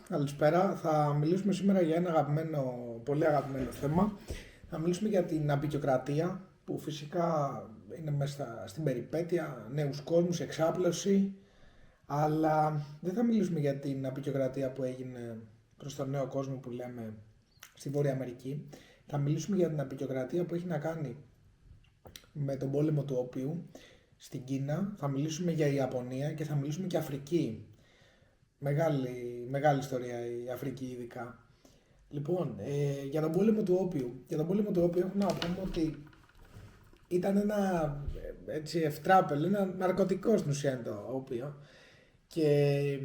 Καλησπέρα. Θα μιλήσουμε σήμερα για ένα πολύ αγαπημένο θέμα. Θα μιλήσουμε για την απεικιοκρατία, που φυσικά είναι μέσα στην περιπέτεια, νέους κόσμους, εξάπλωση, αλλά δεν θα μιλήσουμε για την απεικιοκρατία που έγινε προς τον νέο κόσμο που λέμε στη Βόρεια Αμερική. Θα μιλήσουμε για την απεικιοκρατία που έχει να κάνει με τον πόλεμο του όπιου στην Κίνα, θα μιλήσουμε για Ιαπωνία και θα μιλήσουμε και Αφρική. Μεγάλη ιστορία η Αφρική ειδικά. Λοιπόν, για τον πόλεμο του όπιου. Για τον πόλεμο του όπιου έχουμε να πούμε ότι ήταν ένα ευτράπελ, ένα ναρκωτικό στην ουσία είναι το όπιο. Και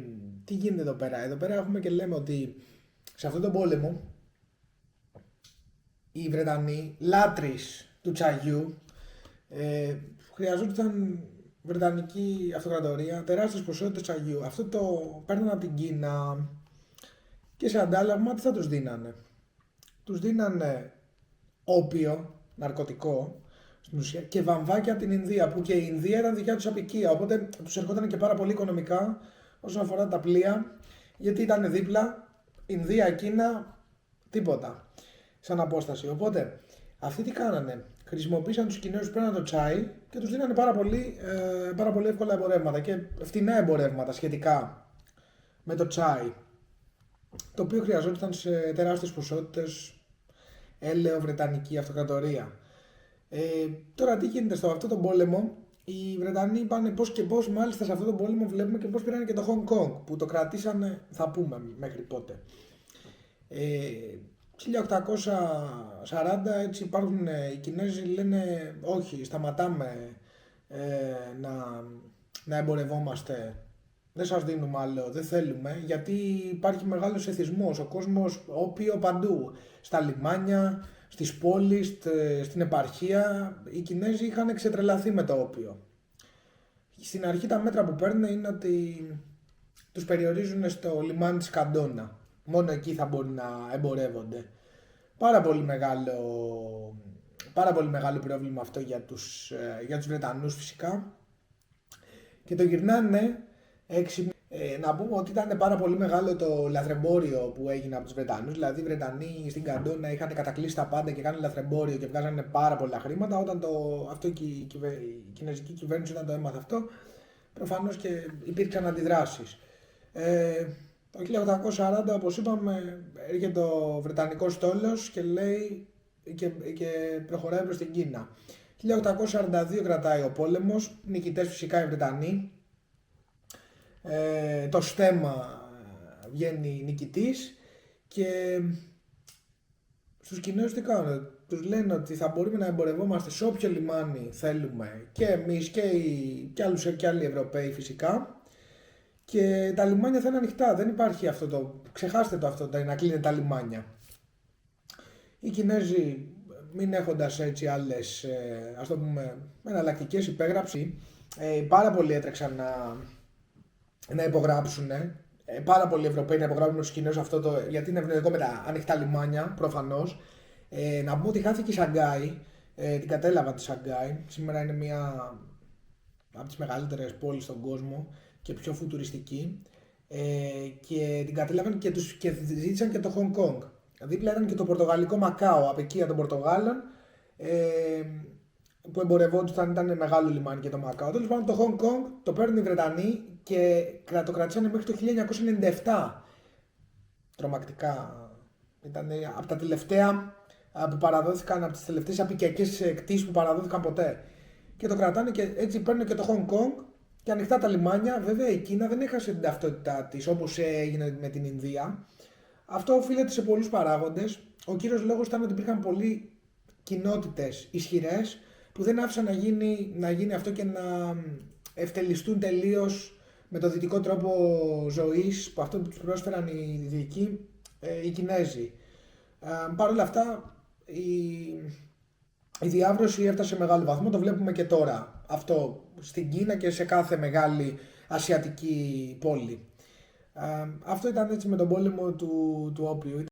τι γίνεται εδώ πέρα. Εδώ πέρα έχουμε και λέμε ότι σε αυτόν τον πόλεμο οι Βρετανοί, λάτρεις του τσαγιού, χρειαζόταν Βρετανική αυτοκρατορία, τεράστιες ποσότητες τσαγιού. Αυτό το παίρνουν από την Κίνα και σε αντάλλαγμα τι θα τους δίνανε. Τους δίνανε όπιο, ναρκωτικό στην ουσία, και βαμβάκια από την Ινδία, που και η Ινδία ήταν δικιά τους απικία, οπότε τους ερχόταν και πάρα πολύ οικονομικά όσον αφορά τα πλοία, γιατί ήταν δίπλα, Ινδία, Κίνα, τίποτα σαν απόσταση. Οπότε αυτοί τι κάνανε. Χρησιμοποίησαν τους Κινέζους, παίρναν το τσάι και τους δίνανε πάρα πολύ εύκολα εμπορεύματα και φτηνά εμπορεύματα σχετικά με το τσάι, το οποίο χρειαζόταν σε τεράστιες ποσότητες, έλεο Βρετανική αυτοκρατορία. Τώρα τι γίνεται στο αυτό τον πόλεμο. Οι Βρετανοί είπαν πώς και πώς, μάλιστα σε αυτό τον πόλεμο βλέπουμε και πώς πήραν και το Hong Kong, που το κρατήσανε, θα πούμε μέχρι πότε. 1840 έτσι υπάρχουν, οι Κινέζοι λένε όχι, σταματάμε να εμπορευόμαστε, δεν σας δίνουμε άλλο, δεν θέλουμε, γιατί υπάρχει μεγάλος εθισμός, ο κόσμος όπιο παντού, στα λιμάνια, στις πόλεις, στην επαρχία, οι Κινέζοι είχαν ξετρελαθεί με το όπιο. Στην αρχή τα μέτρα που παίρνουν είναι ότι τους περιορίζουν στο λιμάνι της Καντόνα. Μόνο εκεί θα μπορούν να εμπορεύονται. Πάρα πολύ μεγάλο πρόβλημα αυτό για τους Βρετανούς φυσικά. Και το γυρνάνε να πούμε ότι ήταν πάρα πολύ μεγάλο το λαθρεμπόριο που έγινε από τους Βρετανούς. Δηλαδή οι Βρετανοί στην Καντόνα είχαν κατακλείσει τα πάντα και κάνανε λαθρεμπόριο και βγάζανε πάρα πολλά χρήματα. Όταν η κινέζικη κυβέρνηση όταν το έμαθε αυτό, προφανώς και υπήρξαν αντιδράσεις. Το 1840, όπως είπαμε, έρχεται ο Βρετανικός στόλος και λέει και προχωράει προς την Κίνα. 1842 κρατάει ο πόλεμος, νικητές φυσικά οι Βρετανοί. Το στέμα βγαίνει νικητής και στους Κινέζους τι κάνουν. Τους λένε ότι θα μπορούμε να εμπορευόμαστε σε όποιο λιμάνι θέλουμε, και εμείς και άλλοι Ευρωπαίοι φυσικά. Και τα λιμάνια θα είναι ανοιχτά, δεν υπάρχει ξεχάστε το αυτό, να κλείνετε τα λιμάνια. Οι Κινέζοι, μην έχοντας έτσι άλλες, ας το πούμε, εναλλακτικές, υπέγραψη, πάρα πολλοί έτρεξαν να υπογράψουν, πάρα πολλοί Ευρωπαίοι να υπογράψουν με τους Κινέζους αυτό γιατί είναι ευνοϊκό με τα ανοιχτά λιμάνια, προφανώς. Να πούμε ότι χάθηκε η Σαγκάη, την κατέλαβα τη Σαγκάη, σήμερα είναι μία από τις μεγαλύτερες πόλεις στον κόσμο και πιο φουτουριστική, και την κατέλαβαν και ζήτησαν και το Hong Kong. Δίπλα ήταν και το πορτογαλικό Μακάο, απικία των Πορτογάλων, που εμπορευόντουσαν, ήταν μεγάλο λιμάνι και το Μακάο. Τέλος πάντων το Hong Kong το παίρνουν οι Βρετανοί και το κρατήσανε μέχρι το 1997. Τρομακτικά. Ήταν από τα τελευταία που παραδόθηκαν, από τις τελευταίες απικιακές κτήσεις που παραδόθηκαν ποτέ. Και το κρατάνε και έτσι παίρνουν και το Hong Kong και ανοιχτά τα λιμάνια. Βέβαια η Κίνα δεν έχασε την ταυτότητά της όπως έγινε με την Ινδία. Αυτό οφείλεται σε πολλούς παράγοντες. Ο κύριος λόγος ήταν ότι υπήρχαν πολλοί κοινότητες ισχυρές που δεν άφησαν να γίνει αυτό και να ευτελιστούν τελείως με το δυτικό τρόπο ζωής, που αυτό που τους πρόσφεραν οι δυτικοί, οι Κινέζοι. Παρ' όλα αυτά η διάβρωση έφτασε σε μεγάλο βαθμό, το βλέπουμε και τώρα αυτό στην Κίνα και σε κάθε μεγάλη ασιατική πόλη. Αυτό ήταν έτσι με τον πόλεμο του όπιου.